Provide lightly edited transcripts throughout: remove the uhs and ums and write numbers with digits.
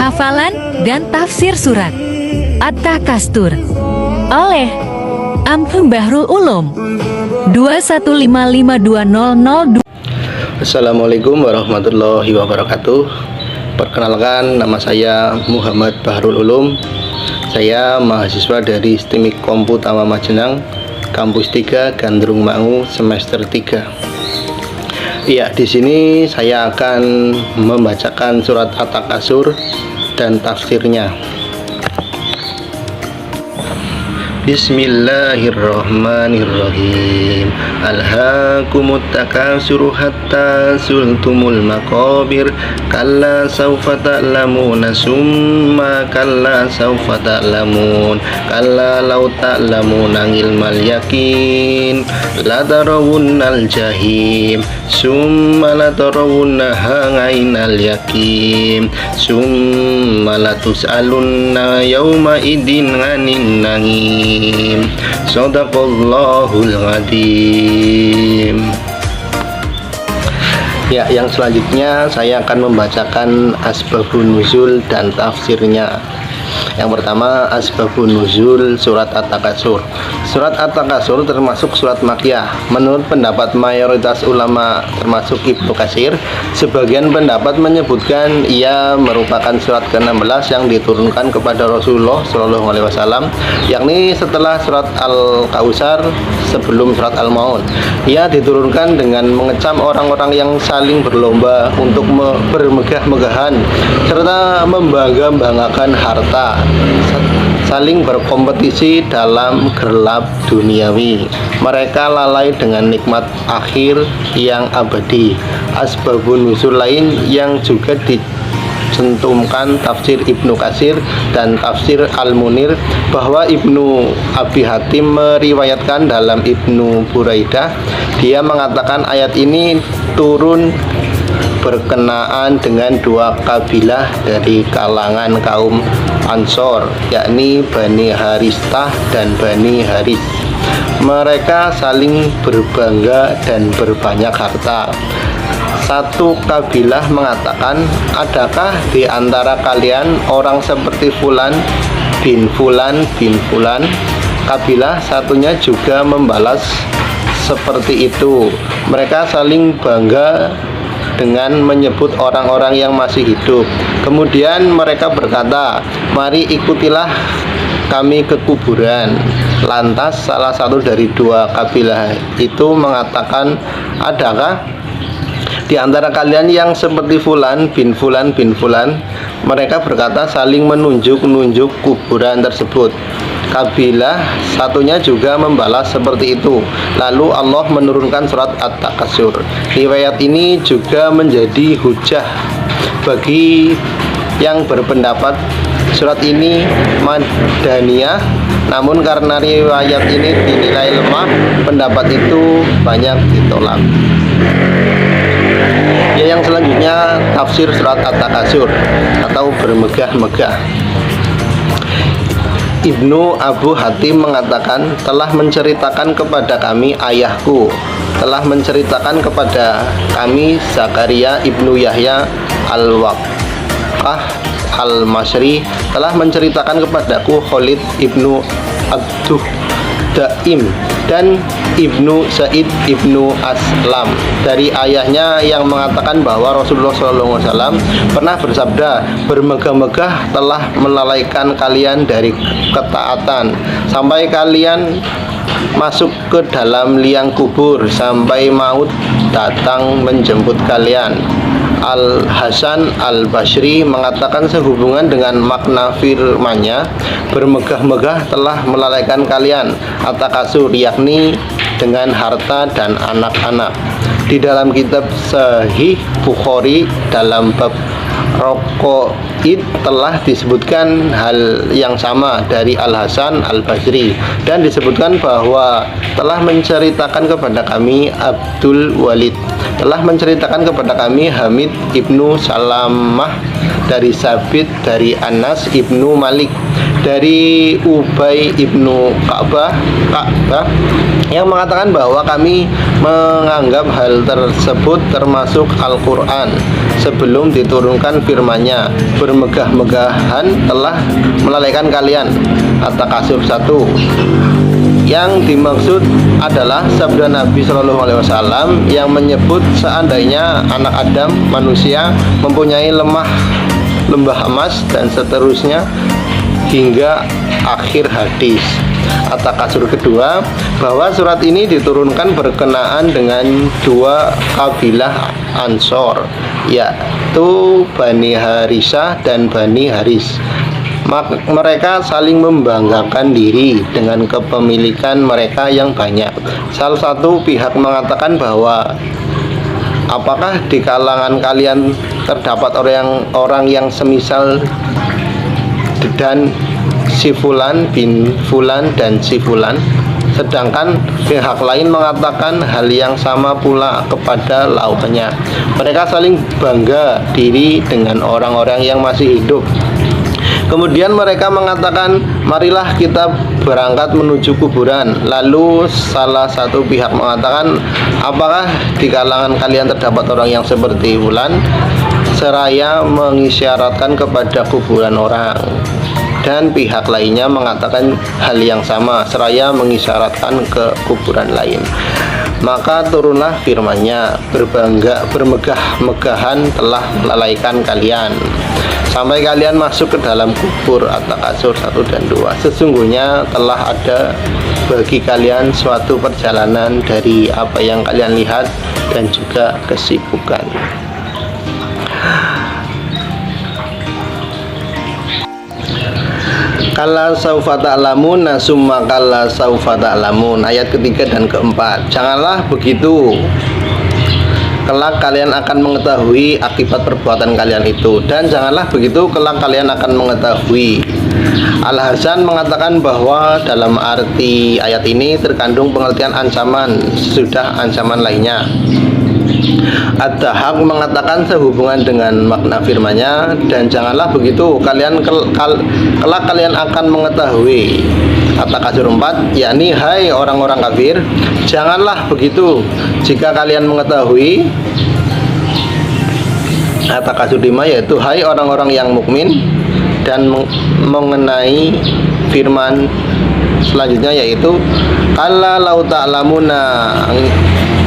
Hafalan dan tafsir surat At-Takastur oleh Amhum Bahrul Ulum 2155200. Assalamualaikum warahmatullahi wabarakatuh. Perkenalkan, nama saya Muhammad Bahrul Ulum. Saya mahasiswa dari STIMIK Kompu Tama Majenang, Kampus 3 Gandrung Mangu, semester 3. Iya, di sini saya akan membacakan surat At-Takasur dan tafsirnya. Bismillahirrahmanirrahim. Alhaakumut takasur hatta sultumul maqabir. Kalla sawfa ta'lamuna summa kalla sawfa ta'lamun. Kalla law ta'lamuna ilmal yaqin la tarawunnal jahim summa la tarawunnaha ainal yaqin summa la tus'alunna yawma idin 'anin na'im. Shadaqallahul Adzim. Ya, yang selanjutnya saya akan membacakan asbabun nuzul dan tafsirnya. Yang pertama, asbabun nuzul surat At-Takasur. Surat At-Takasur termasuk surat Makkiyah. Menurut pendapat mayoritas ulama termasuk Ibnu Katsir, sebagian pendapat menyebutkan ia merupakan surat ke-16 yang diturunkan kepada Rasulullah SAW, yakni setelah surat Al-Kautsar, sebelum surat Al-Maun. Ia diturunkan dengan mengecam orang-orang yang saling berlomba untuk bermegah-megahan serta membangga-banggakan harta, saling berkompetisi dalam gelap duniawi. Mereka lalai dengan nikmat akhir yang abadi. Asbabun nuzul lain yang juga dicantumkan tafsir Ibnu Katsir dan tafsir Al-Munir, bahwa Ibnu Abi Hatim meriwayatkan dalam Ibnu Buraidah, dia mengatakan ayat ini turun berkenaan dengan dua kabilah dari kalangan kaum Ansor, yakni Bani Haristah dan Bani Haris. Mereka saling berbangga dan berbanyak harta. Satu kabilah mengatakan, adakah di antara kalian orang seperti Fulan bin Fulan bin Fulan? Kabilah satunya juga membalas seperti itu. Mereka saling bangga dengan menyebut orang-orang yang masih hidup. Kemudian mereka berkata, mari ikutilah kami ke kuburan. Lantas salah satu dari dua kabilah itu mengatakan, adakah di antara kalian yang seperti Fulan bin Fulan bin Fulan? Mereka berkata saling menunjuk-nunjuk kuburan tersebut. Kabilah satunya juga membalas seperti itu. Lalu Allah menurunkan surat At-Takasur. Riwayat ini juga menjadi hujah bagi yang berpendapat surat ini madaniyah. Namun karena riwayat ini dinilai lemah, pendapat itu banyak ditolak. Ya, yang selanjutnya tafsir surat At-Takasur atau bermegah-megah. Ibnu Abu Hatim mengatakan, telah menceritakan kepada kami ayahku, telah menceritakan kepada kami Zakaria ibnu Yahya al-Waqah al-Masri, telah menceritakan kepadaku Khalid ibnu Abduh Daim dan Ibnu Said ibnu Aslam dari ayahnya yang mengatakan bahwa Rasulullah SAW pernah bersabda, bermegah-megah telah melalaikan kalian dari ketaatan sampai kalian masuk ke dalam liang kubur sampai maut datang menjemput kalian. Al-Hasan Al-Basri mengatakan sehubungan dengan makna firman-Nya, bermegah-megah telah melalaikan kalian, At-Takasur, yakni dengan harta dan anak-anak. Di dalam kitab Sahih Bukhari dalam bab Rokoid telah disebutkan hal yang sama dari Al-Hasan Al-Basri, dan disebutkan bahwa telah menceritakan kepada kami Abdul Walid, telah menceritakan kepada kami Hamid ibnu Salamah dari Sabit, dari Anas ibnu Malik, dari Ubay ibnu Ka'bah yang mengatakan bahwa kami menganggap hal tersebut termasuk Al-Quran sebelum diturunkan firman-Nya, bermegah-megahan telah melalaikan kalian. At-Takasur 1. Yang dimaksud adalah sabda Nabi Shallallahu Alaihi Wasallam yang menyebut seandainya anak Adam manusia mempunyai lembah emas dan seterusnya hingga akhir hadis. At-Takasur kedua, bahwa surat ini diturunkan berkenaan dengan dua kabilah Ansor, yaitu Bani Harisah dan Bani Haris. Mereka saling membanggakan diri dengan kepemilikan mereka yang banyak. Salah satu pihak mengatakan bahwa apakah di kalangan kalian terdapat orang yang semisal dan si Fulan bin Fulan dan si Fulan, sedangkan pihak lain mengatakan hal yang sama pula kepada lawannya. Mereka saling bangga diri dengan orang-orang yang masih hidup. Kemudian mereka mengatakan, marilah kita berangkat menuju kuburan. Lalu salah satu pihak mengatakan, apakah di kalangan kalian terdapat orang yang seperti Fulan, seraya mengisyaratkan kepada kuburan orang. Dan pihak lainnya mengatakan hal yang sama, seraya mengisyaratkan ke kuburan lain. Maka turunlah firman-Nya, bermegah-megahan telah melalaikan kalian sampai kalian masuk ke dalam kubur. At-Takasur 1 dan 2. Sesungguhnya telah ada bagi kalian suatu perjalanan dari apa yang kalian lihat dan juga kesibukan. Kalla saufa ta'lamun, summa kalla saufa ta'lamun. Ayat ketiga dan keempat. Janganlah begitu, kelak kalian akan mengetahui akibat perbuatan kalian itu, dan janganlah begitu, kelak kalian akan mengetahui. Al-Hasan mengatakan bahwa dalam arti ayat ini terkandung pengertian ancaman sesudah ancaman lainnya. Ad-Dahhak mengatakan sehubungan dengan makna firman-Nya, dan janganlah begitu, kelak kalian akan mengetahui. At-Takasur 4, yakni hai orang-orang kafir, janganlah begitu jika kalian mengetahui. At-Takasur 5, yaitu hai orang-orang yang mukmin, dan mengenai firman selanjutnya yaitu kalla lau ta'lamuna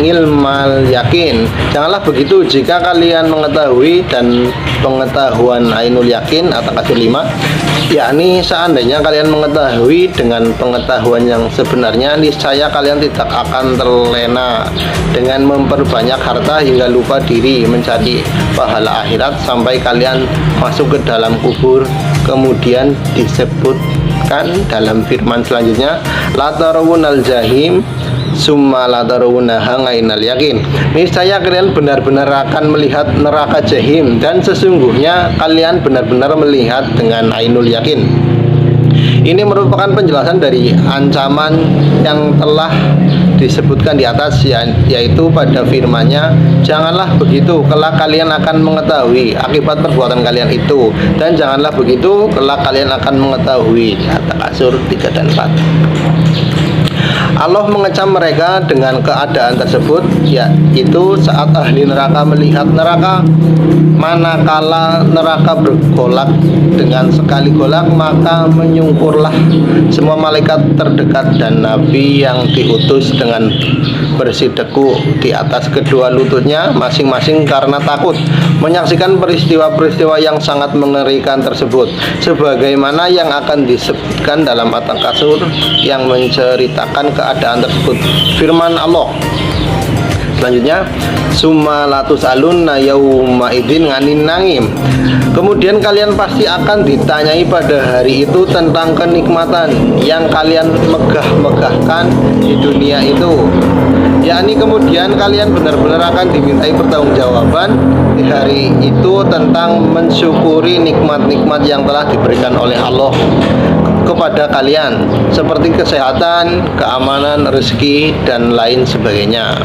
ilmal yakin, janganlah begitu jika kalian mengetahui dan pengetahuan ainul yakin. At-Takasur 5, yakni seandainya kalian mengetahui dengan pengetahuan yang sebenarnya, niscaya kalian tidak akan terlena dengan memperbanyak harta hingga lupa diri mencari pahala akhirat sampai kalian masuk ke dalam kubur. Kemudian disebutkan dalam firman selanjutnya, la tarawunal jahim summa la tarawunaha ainal yakin, niscaya kalian benar-benar akan melihat neraka jahim, dan sesungguhnya kalian benar-benar melihat dengan ainul yakin. Ini merupakan penjelasan dari ancaman yang telah disebutkan di atas, yaitu pada firman-Nya, janganlah begitu, kelak kalian akan mengetahui akibat perbuatan kalian itu, dan janganlah begitu, kelak kalian akan mengetahui. At-Takasur 3 dan 4. Allah mengecam mereka dengan keadaan tersebut, yaitu saat ahli neraka melihat neraka, manakala neraka bergolak dengan sekali golak, maka menyungkurlah semua malaikat terdekat dan nabi yang diutus dengan bersideku di atas kedua lututnya masing-masing karena takut menyaksikan peristiwa-peristiwa yang sangat mengerikan tersebut, sebagaimana yang akan disebutkan dalam At-Takasur yang menceritakan keadaan tersebut. Firman Allah selanjutnya, summa latus alunna yauma idzin nganin nangim, kemudian kalian pasti akan ditanyai pada hari itu tentang kenikmatan yang kalian megah-megahkan di dunia itu, yakni kemudian kalian benar-benar akan dimintai pertanggungjawaban di hari itu tentang mensyukuri nikmat-nikmat yang telah diberikan oleh Allah kepada kalian, seperti kesehatan, keamanan, rezeki, dan lain sebagainya.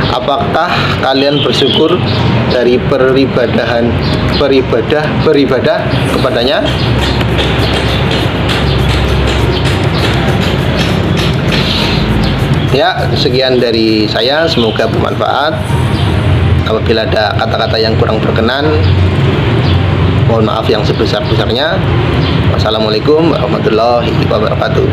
Apakah kalian bersyukur dari beribadah kepadanya? Ya, sekian dari saya, semoga bermanfaat. Apabila ada kata-kata yang kurang berkenan, mohon maaf yang sebesar-besarnya. Wassalamualaikum warahmatullahi wabarakatuh.